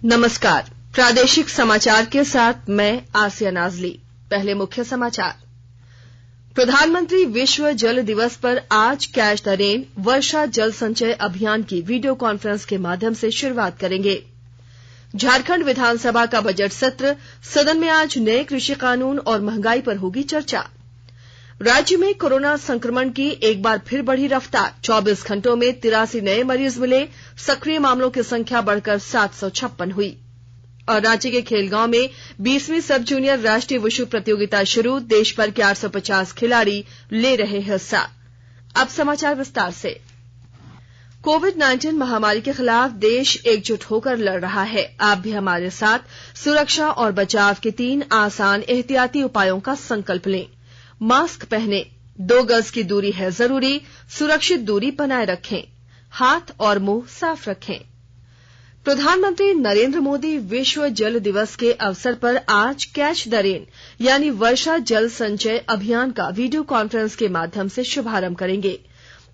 नमस्कार, प्रादेशिक समाचार के साथ मैं आसिया नाजली। पहले मुख्य समाचार। प्रधानमंत्री विश्व जल दिवस पर आज कैच द रेन वर्षा जल संचय अभियान की वीडियो कॉन्फ्रेंस के माध्यम से शुरुआत करेंगे। झारखंड विधानसभा का बजट सत्र, सदन में आज नए कृषि कानून और महंगाई पर होगी चर्चा। राज्य में कोरोना संक्रमण की एक बार फिर बढ़ी रफ्तार, 24 घंटों में 83 नए मरीज मिले, सक्रिय मामलों की संख्या बढ़कर 756 हुई। और राज्य के खेलगांव में 20वीं सब जूनियर राष्ट्रीय वुशु प्रतियोगिता शुरू, देश भर के 850 खिलाड़ी ले रहे हिस्सा। अब समाचार विस्तार से। कोविड-19 महामारी के खिलाफ देश एकजुट होकर लड़ रहा है। आप भी हमारे साथ सुरक्षा और बचाव के 3 आसान एहतियाती उपायों का संकल्प लें। मास्क पहनें, 2 गज की दूरी है जरूरी, सुरक्षित दूरी बनाए रखें, हाथ और मुंह साफ रखें। प्रधानमंत्री नरेंद्र मोदी विश्व जल दिवस के अवसर पर आज कैच द रेन यानी वर्षा जल संचय अभियान का वीडियो कॉन्फ्रेंस के माध्यम से शुभारंभ करेंगे।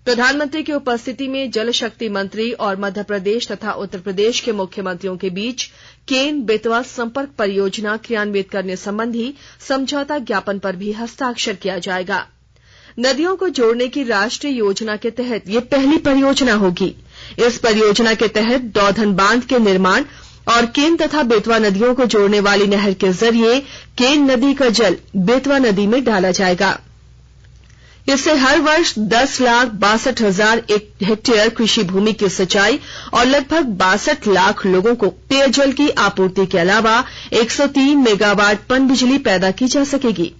प्रधानमंत्री की उपस्थिति में जल शक्ति मंत्री और मध्य प्रदेश तथा उत्तर प्रदेश के मुख्यमंत्रियों के बीच केन बेतवा संपर्क परियोजना क्रियान्वित करने संबंधी समझौता ज्ञापन पर भी हस्ताक्षर किया जाएगा। नदियों को जोड़ने की राष्ट्रीय योजना के तहत ये पहली परियोजना होगी। इस परियोजना के तहत दौधन बांध के निर्माण और केन तथा बेतवा नदियों को जोड़ने वाली नहर के जरिए केन नदी का जल बेतवा नदी में डाला जाएगा। इससे हर वर्ष 10,62,000 हेक्टेयर कृषि भूमि की सिंचाई और लगभग 62 लाख लोगों को पेयजल की आपूर्ति के अलावा 103 मेगावाट पनबिजली पैदा की जा सकेगी।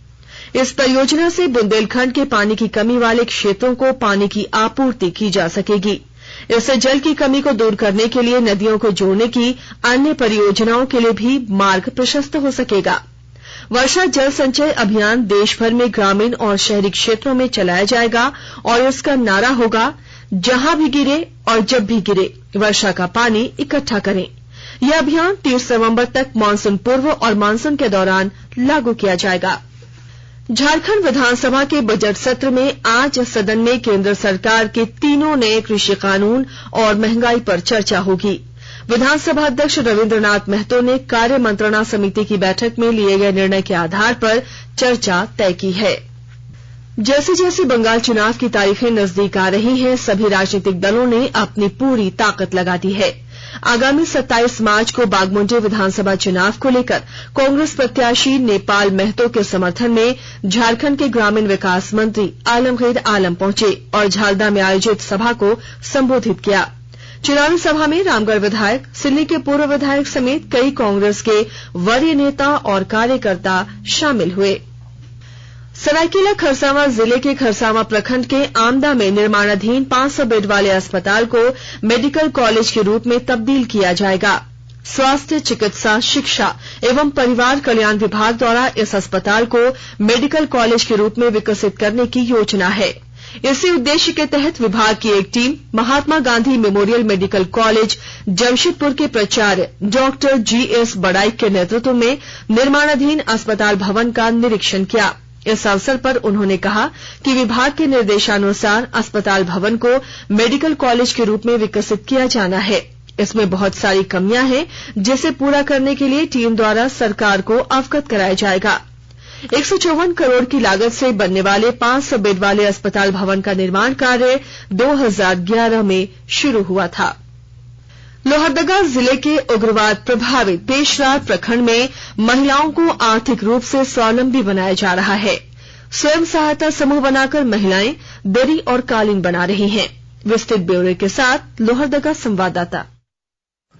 इस परियोजना से बुंदेलखंड के पानी की कमी वाले क्षेत्रों को पानी की आपूर्ति की जा सकेगी। इससे जल की कमी को दूर करने के लिए नदियों को जोड़ने की अन्य परियोजनाओं के लिए भी मार्ग प्रशस्त हो सकेगा। वर्षा जल संचय अभियान देश भर में ग्रामीण और शहरी क्षेत्रों में चलाया जाएगा और इसका नारा होगा, जहां भी गिरे और जब भी गिरे वर्षा का पानी इकट्ठा करें। यह अभियान 30 नवंबर तक मानसून पूर्व और मानसून के दौरान लागू किया जाएगा। झारखंड विधानसभा के बजट सत्र में आज सदन में केंद्र सरकार के 3 नए कृषि कानून और महंगाई पर चर्चा होगी। विधानसभा अध्यक्ष रविंद्रनाथ महतो ने कार्य मंत्रणा समिति की बैठक में लिए गए निर्णय के आधार पर चर्चा तय की है। जैसे जैसे बंगाल चुनाव की तारीखें नजदीक आ रही हैं, सभी राजनीतिक दलों ने अपनी पूरी ताकत लगा दी है। आगामी 27 मार्च को बागमुंडे विधानसभा चुनाव को लेकर कांग्रेस प्रत्याशी नेपाल महतो के समर्थन में झारखंड के ग्रामीण विकास मंत्री आलमगीर आलम पहुंचे और झालदा में आयोजित सभा को संबोधित किया। चुनावी सभा में रामगढ़ विधायक, सिल्ली के पूर्व विधायक समेत कई कांग्रेस के वरीय नेता और कार्यकर्ता शामिल हुए। सरायकेला खरसावां जिले के खरसावां प्रखंड के आमदा में निर्माणाधीन 500 बेड वाले अस्पताल को मेडिकल कॉलेज के रूप में तब्दील किया जाएगा। स्वास्थ्य, चिकित्सा, शिक्षा एवं परिवार कल्याण विभाग द्वारा इस अस्पताल को मेडिकल कॉलेज के रूप में विकसित करने की योजना है। इसी उद्देश्य के तहत विभाग की एक team Mahatma Gandhi memorial medical college Jamshedpur के प्राचार्य डॉक्टर जीएस बड़ाइक के नेतृत्व में निर्माणाधीन अस्पताल भवन का निरीक्षण किया। इस अवसर पर उन्होंने कहा कि विभाग के निर्देशानुसार अस्पताल भवन को मेडिकल कॉलेज के रूप में विकसित किया जाना है। इसमें बहुत सारी कमियां हैं, जिसे पूरा करने के लिए टीम द्वारा सरकार को अवगत कराया जाएगा। 154 करोड़ की लागत से बनने वाले 500 बेड वाले अस्पताल भवन का निर्माण कार्य 2011 में शुरू हुआ था। लोहरदगा जिले के उग्रवाद प्रभावित पेशरार प्रखंड में महिलाओं को आर्थिक रूप से स्वावलंबी बनाया जा रहा है। स्वयं सहायता समूह बनाकर महिलाएं दरी और कालीन बना रही हैं। विस्तृत ब्यौरे के साथ लोहरदगा संवाददाता।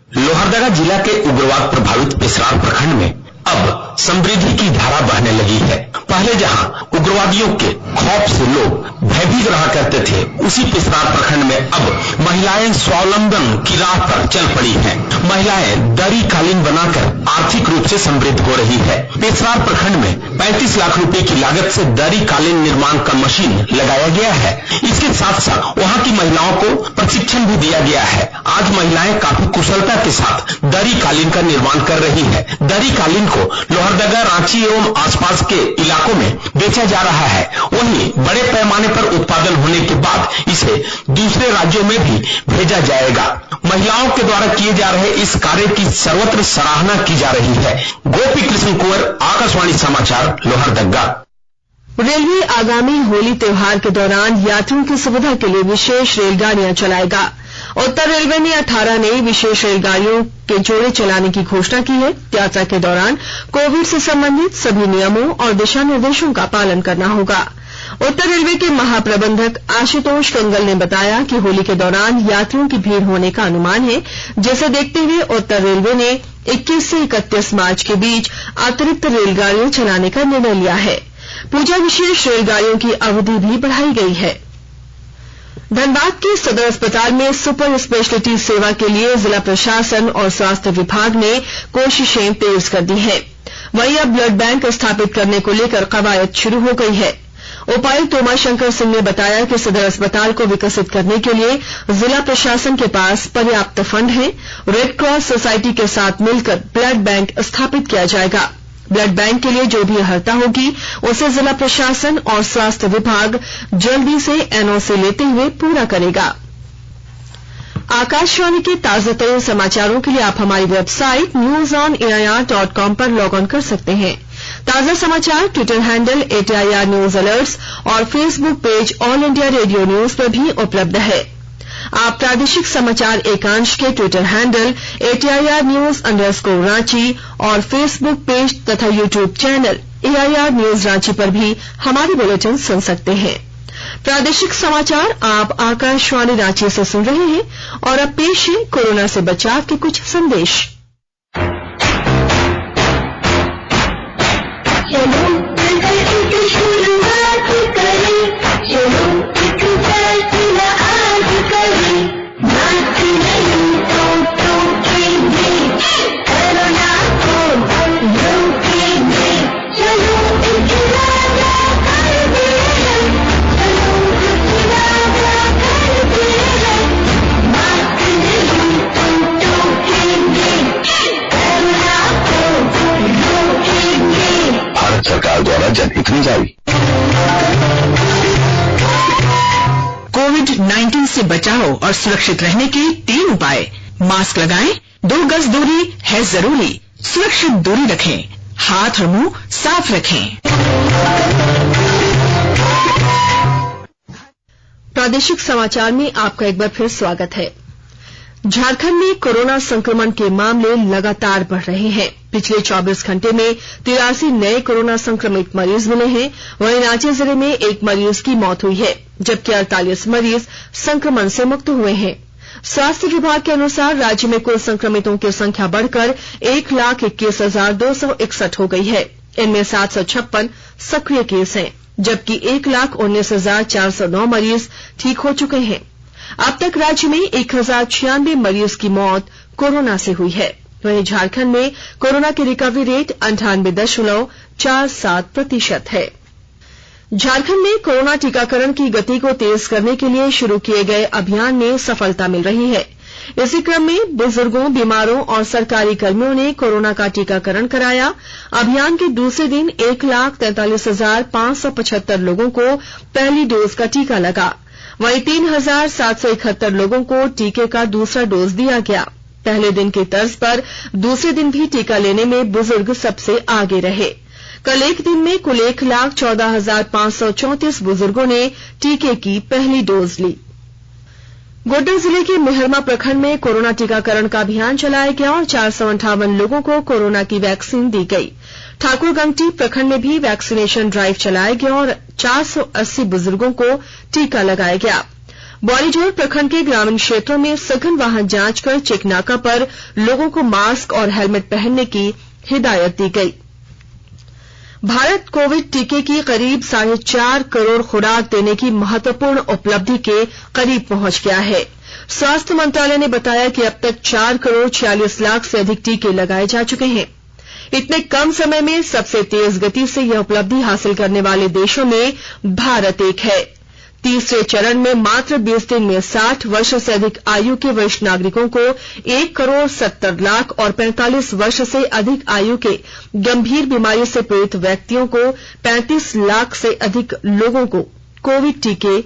लोहरदगा जिला के उग्रवाद प्रभावित पेशरार प्रखंड में अब समृद्धि की धारा बहने लगी है। पहले जहां उग्रवादियों के खौफ से लोग भयभीत रहा करते थे, उसी पेशरार प्रखंड में अब महिलाएं स्वावलंबन की राह पर चल पड़ी हैं। महिलाएं दरी कालीन बनाकर आर्थिक रूप से समृद्ध हो रही है। पेशरार प्रखंड में 35 लाख रुपए की लागत से दरी कालीन निर्माण का मशीन लगाया गया है। इसके साथ साथ वहां की महिलाओं को प्रशिक्षण भी दिया गया है। आज महिलाएं काफी कुशलता के साथ दरी कालीन का निर्माण कर रही है। दरी कालीन को लोहरदगा, रांची एवं आसपास के इलाकों में बेचा जा रहा है। वहीं बड़े पैमाने पर उत्पादन होने के बाद इसे दूसरे राज्यों में भी भेजा जाएगा। महिलाओं के द्वारा किए जा रहे इस कार्य की सर्वत्र सराहना की जा रही है। गोपी कृष्ण कुंवर, आकाशवाणी समाचार, लोहरदगा। रेलवे आगामी होली त्योहार के दौरान यात्रियों की सुविधा के लिए विशेष रेलगाड़ियां चलाएगा। उत्तर रेलवे ने 18 नई विशेष रेलगाड़ियों के जोड़े चलाने की घोषणा की है। यात्रा के दौरान कोविड से संबंधित सभी नियमों और दिशा निर्देशों का पालन करना होगा। उत्तर रेलवे के महाप्रबंधक आशुतोष कंगल ने बताया कि होली के दौरान यात्रियों की भीड़ होने का अनुमान है, जिसे देखते हुए उत्तर रेलवे ने 21 से 31 मार्च के बीच अतिरिक्त रेलगाड़ियां चलाने का निर्णय लिया है। पूजा विशेष रेलगाड़ियों की अवधि भी बढ़ाई गई है। धनबाद के सदर अस्पताल में सुपर स्पेशलिटी सेवा के लिए जिला प्रशासन और स्वास्थ्य विभाग ने कोशिशें तेज कर दी हैं। वहीं अब ब्लड बैंक स्थापित करने को लेकर कवायद शुरू हो गई है। उपायुक्त उमाशंकर सिंह ने बताया कि सदर अस्पताल को विकसित करने के लिए जिला प्रशासन के पास पर्याप्त फंड है। रेड क्रॉस सोसाइटी के साथ मिलकर ब्लड बैंक स्थापित किया जाएगा। ब्लड बैंक के लिए जो भी अर्हता होगी उसे जिला प्रशासन और स्वास्थ्य विभाग जल्दी से एनओसी लेते हुए पूरा करेगा। आकाशवाणी के ताजातरीन समाचारों के लिए आप हमारी वेबसाइट newsonair.com पर लॉग ऑन कर सकते हैं। ताजा समाचार Twitter handle @AIR news alerts और Facebook page All India Radio news पर भी उपलब्ध है। आप प्रादेशिक समाचार एकांश के ट्विटर हैंडल @AIR न्यूज_रांची और फेसबुक पेज तथा YouTube channel AIR news Ranchi पर भी हमारी बुलेटिन सुन सकते हैं। प्रादेशिक समाचार आप आकाशवाणी रांची से सुन रहे हैं और अब पेश है कोरोना से बचाव के कुछ संदेश। सरकार द्वारा जनहित में जारी। कोविड-19 से बचाव और सुरक्षित रहने के 3 उपाय। मास्क लगाएं, 2 गज दूरी है जरूरी, सुरक्षित दूरी रखें, हाथ और मुंह साफ रखें। प्रादेशिक समाचार में आपका एक बार फिर स्वागत है। झारखंड में कोरोना संक्रमण के मामले लगातार बढ़ रहे हैं। पिछले 24 घंटे में 83 नए कोरोना संक्रमित मरीज मिले हैं। वहीं रांची जिले में एक मरीज की मौत हुई है, जबकि 48 मरीज संक्रमण से मुक्त हुए हैं। स्वास्थ्य विभाग के अनुसार राज्य में कुल संक्रमितों की संख्या बढ़कर 1,21,261 हो गई है। इनमें 756 सक्रिय केस हैं, जबकि 1,19,409 मरीज ठीक हो चुके हैं। अब तक राज्य में 1,096 मरीज की मौत कोरोना से हुई है। वहीं झारखंड में कोरोना की रिकवरी रेट 98.47% है। झारखंड में कोरोना टीकाकरण की गति को तेज करने के लिए शुरू किए गए अभियान में सफलता मिल रही है। इसी क्रम में बुजुर्गों, बीमारों और सरकारी कर्मियों ने कोरोना का टीकाकरण कराया। अभियान के दूसरे दिन 1,43,575 लोगों को पहली डोज का टीका लगा। वहीं 3,771 लोगों को टीके का दूसरा डोज दिया गया। पहले दिन की तर्ज पर दूसरे दिन भी टीका लेने में बुजुर्ग सबसे आगे रहे। कल एक दिन में कुल 1,14,534 बुजुर्गों ने टीके की पहली डोज ली। गोड्डा जिले के मेहरमा प्रखंड में कोरोना टीकाकरण का अभियान चलाया गया और 458 लोगों को कोरोना की वैक्सीन दी गई। ठाकुरगंगटी प्रखंड में भी वैक्सीनेशन ड्राइव चलाया गया और 480 बुजुर्गों को टीका लगाया गया। बौलीजोर प्रखंड के ग्रामीण क्षेत्रों में सघन वाहन जांच कर चेक नाका पर लोगों को मास्क और हेलमेट पहनने की हिदायत दी गई। भारत कोविड टीके की करीब 4.5 करोड़ खुराक देने की महत्वपूर्ण उपलब्धि के करीब पहुंच गया है। स्वास्थ्य मंत्रालय ने बताया कि अब तक 4 करोड़ 46 लाख से अधिक टीके लगाए जा चुके हैं। इतने कम समय में सबसे तेज गति से यह उपलब्धि हासिल करने वाले देशों में भारत एक है। तीसरे चरण में मात्र 20 दिन में 60 वर्ष से अधिक आयु के वरिष्ठ नागरिकों को 1,70,00,000 और 45 वर्ष से अधिक आयु के गंभीर बीमारी से पीड़ित व्यक्तियों को 35 लाख से अधिक लोगों को कोविड टीके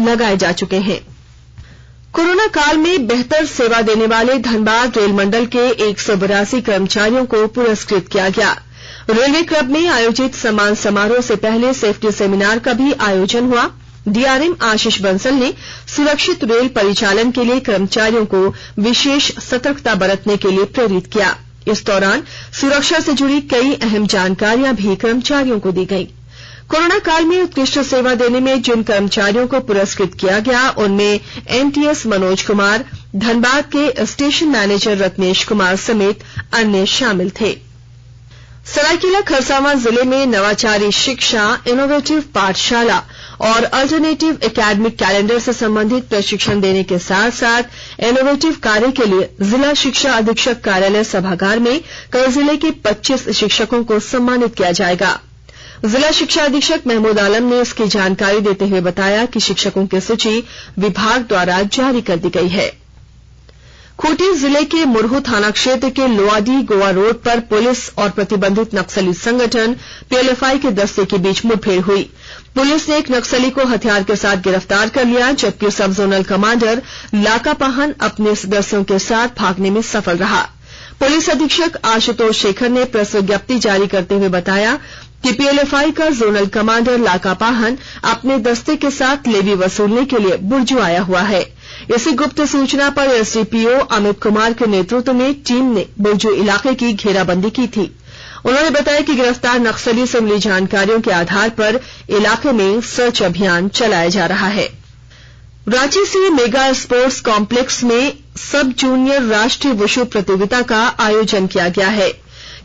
लगाए जा चुके हैं। कोरोना काल में बेहतर सेवा देने वाले धनबाद रेल मंडल के 182 कर्मचारियों को पुरस्कृत किया गया। रेलवे क्लब में आयोजित सम्मान समारोह से पहले सेफ्टी सेमिनार का भी आयोजन हुआ। डीआरएम आशीष बंसल ने सुरक्षित रेल परिचालन के लिए कर्मचारियों को विशेष सतर्कता बरतने के लिए प्रेरित किया। इस दौरान सुरक्षा से जुड़ी कई अहम जानकारियां भी कर्मचारियों को दी गईं। कोरोना काल में उत्कृष्ट सेवा देने में जिन कर्मचारियों को पुरस्कृत किया गया उनमें एमटीएस मनोज कुमार, धनबाद के स्टेशन मैनेजर रत्नेश कुमार समेत अन्य शामिल थे। सरायकेला खरसावां जिले में नवाचारी शिक्षा, इनोवेटिव पाठशाला और अल्टरनेटिव एकेडमिक कैलेंडर से संबंधित प्रशिक्षण देने के साथ साथ इनोवेटिव कार्य के लिए जिला शिक्षा अधीक्षक कार्यालय सभागार में कल जिले के 25 शिक्षकों को सम्मानित किया जाएगा। जिला शिक्षा अधीक्षक महमूद आलम ने इसकी जानकारी देते हुए बताया कि शिक्षकों की सूची विभाग द्वारा जारी कर दी गई है। खूंटी जिले के मुरहू थाना क्षेत्र के लोआडी गोवा रोड पर पुलिस और प्रतिबंधित नक्सली संगठन पीएलएफआई के दस्ते के बीच मुठभेड़ हुई। पुलिस ने एक नक्सली को हथियार के साथ गिरफ्तार कर लिया, जबकि सब जोनल कमांडर लाका पाहन अपने सदस्यों के साथ भागने में सफल रहा। पुलिस अधीक्षक आशुतोष शेखर ने प्रेस विज्ञप्ति जारी करते हुए बताया कि पीएलएफआई का जोनल कमांडर लाका पाहन अपने दस्ते के साथ लेवी वसूलने के लिए बुर्जू आया हुआ है। इसी गुप्त सूचना पर एसडीपीओ अमित कुमार के नेतृत्व में टीम ने बुर्जू इलाके की घेराबंदी की थी। उन्होंने बताया कि गिरफ्तार नक्सली से मिली जानकारियों के आधार पर इलाके में सर्च अभियान चलाया जा रहा है। रांची से मेगा स्पोर्ट्स कॉम्प्लेक्स में सब जूनियर राष्ट्रीय वुशु प्रतियोगिता का आयोजन किया गया है।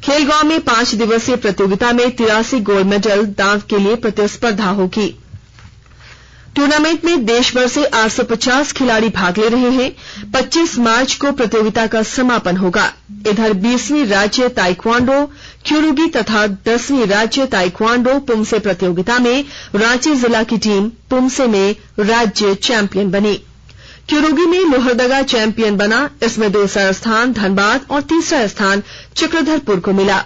खेलगांव में 5 दिवसीय प्रतियोगिता में 83 गोल्ड मेडल दांव के लिए प्रतिस्पर्धा होगी। टूर्नामेंट में देश भर से 850 खिलाड़ी भाग ले रहे हैं। 25 मार्च को प्रतियोगिता का समापन होगा। इधर 20वीं राज्य ताइक्वांडो क्यूरुगी तथा 10वीं राज्य ताइक्वांडो पुमसे प्रतियोगिता में रांची जिला की टीम पुमसे में राज्य चैंपियन बनी। क्यूरुगी में लोहरदगा चैंपियन बना। इसमें दूसरा स्थान धनबाद और तीसरा स्थान चक्रधरपुर को मिला।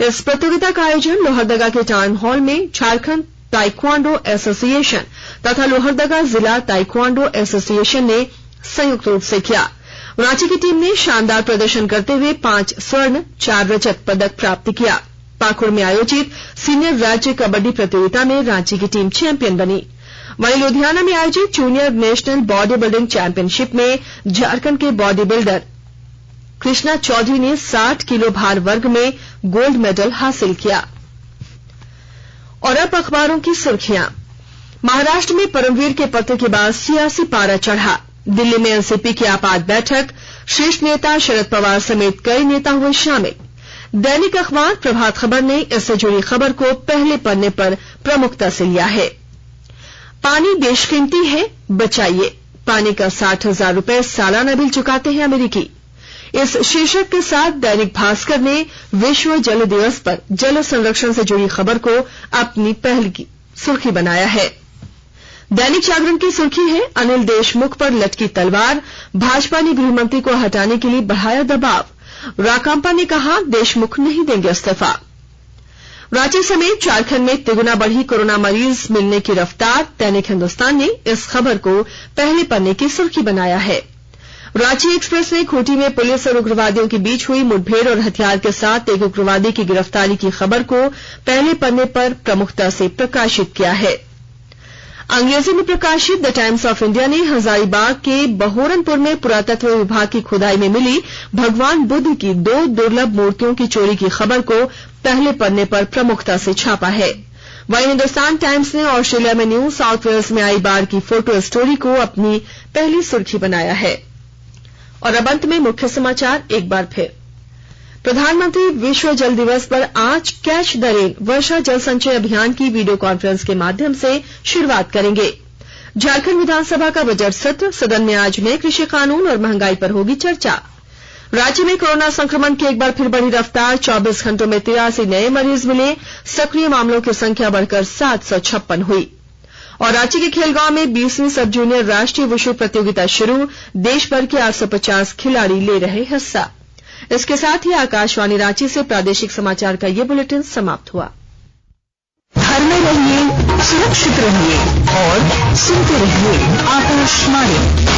इस प्रतियोगिता का आयोजन लोहरदगा के टाउन हॉल में झारखंड ताइक्वांडो एसोसिएशन तथा लोहरदगा जिला ताइक्वांडो एसोसिएशन ने संयुक्त रूप से किया। रांची की टीम ने शानदार प्रदर्शन करते हुए 5 स्वर्ण 4 रजत पदक प्राप्त किया। पाकुड़ में आयोजित सीनियर राज्य कबड्डी प्रतियोगिता में रांची की टीम चैंपियन बनी। वहीं लुधियाना में आयोजित junior national body building championship में झारखंड के बॉडी बिल्डर कृष्णा चौधरी ने 60 किलो भार वर्ग में गोल्ड मेडल हासिल किया। और अब अखबारों की सुर्खियां। महाराष्ट्र में परमवीर के पत्र के बाद सियासी पारा चढ़ा। दिल्ली में एनसीपी की आपात बैठक, शीर्ष नेता शरद पवार समेत कई नेता हुए शामिल। दैनिक अखबार प्रभात खबर ने इससे जुड़ी खबर को पहले पन्ने पर प्रमुखता से लिया है। पानी बेशकीमती है, बचाइए। पानी का 60,000 रुपए सालाना बिल चुकाते हैं अमेरिकी। इस शीर्षक के साथ दैनिक भास्कर ने विश्व जल दिवस पर जल संरक्षण से जुड़ी खबर को अपनी पहली की सुर्खी बनाया है। दैनिक जागरण की सुर्खी है, अनिल देशमुख पर लटकी तलवार, भाजपा ने गृहमंत्री को हटाने के लिए बढ़ाया दबाव। राकांपा ने कहा देशमुख नहीं देंगे इस्तीफा। रांची समेत झारखंड में तिगुना बढ़ी कोरोना मरीज मिलने की रफ्तार। दैनिक हिंदुस्तान ने इस खबर को पहले पन्ने की सुर्खी बनाया है। रांची एक्सप्रेस ने खूंटी में पुलिस और उग्रवादियों के बीच हुई मुठभेड़ और हथियार के साथ एक उग्रवादी की गिरफ्तारी की खबर को पहले पन्ने पर प्रमुखता से प्रकाशित किया है। अंग्रेजी में प्रकाशित द टाइम्स ऑफ इंडिया ने हजारीबाग के बहोरनपुर में पुरातत्व विभाग की खुदाई में मिली भगवान बुद्ध की 2 दुर्लभ मूर्तियों की चोरी की खबर को पहले पन्ने पर प्रमुखता से छापा है। वहीं हिंदुस्तान टाइम्स ने ऑस्ट्रेलिया में न्यू साउथ वेल्स में आई बाढ़ की फोटो स्टोरी को अपनी पहली सुर्खी बनाया है। और अब अंत में मुख्य समाचार एक बार फिर। प्रधानमंत्री विश्व जल दिवस पर आज कैच द रेन वर्षा जल संचय अभियान की वीडियो कॉन्फ्रेंस के माध्यम से शुरुआत करेंगे। झारखंड विधानसभा का बजट सत्र, सदन में आज नए कृषि कानून और महंगाई पर होगी चर्चा। राज्य में कोरोना संक्रमण की एक बार फिर बढ़ी रफ्तार, 24 घंटों में 83 नए मरीज मिले, सक्रिय मामलों की संख्या बढ़कर 756 हुई। और रांची के खेलगांव में 20वीं सब जूनियर राष्ट्रीय वुशु प्रतियोगिता शुरू, देश भर के 850 खिलाड़ी ले रहे हिस्सा। इसके साथ ही आकाशवाणी रांची से प्रादेशिक समाचार का ये बुलेटिन समाप्त हुआ। घर में रहिए, सुरक्षित रहिए और सुनते रहिए आकाशवाणी।